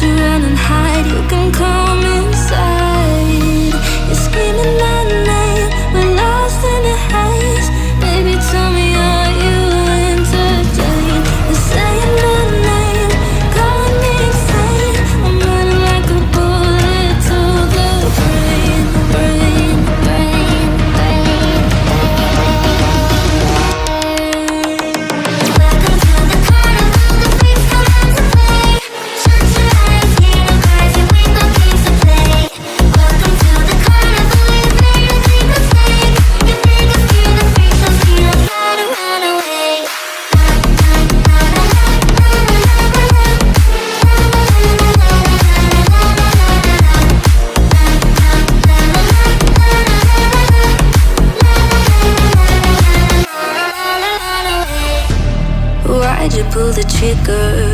to run and hide, you can come inside. You're screaming my name, we're lost in the haze. Baby, tell me, are you entertained? You're saying my name, calling me insane. I'm running like a bullet to the brain, brain, brain, brain. Welcome to the carnival, the freaks come out to play. Shut your eyes, hear the cries, and we've got games to play. Welcome to the carnival, you've made a big mistake. You think I fear the freaks, so feel I try to run away. Why'd you pull the trigger?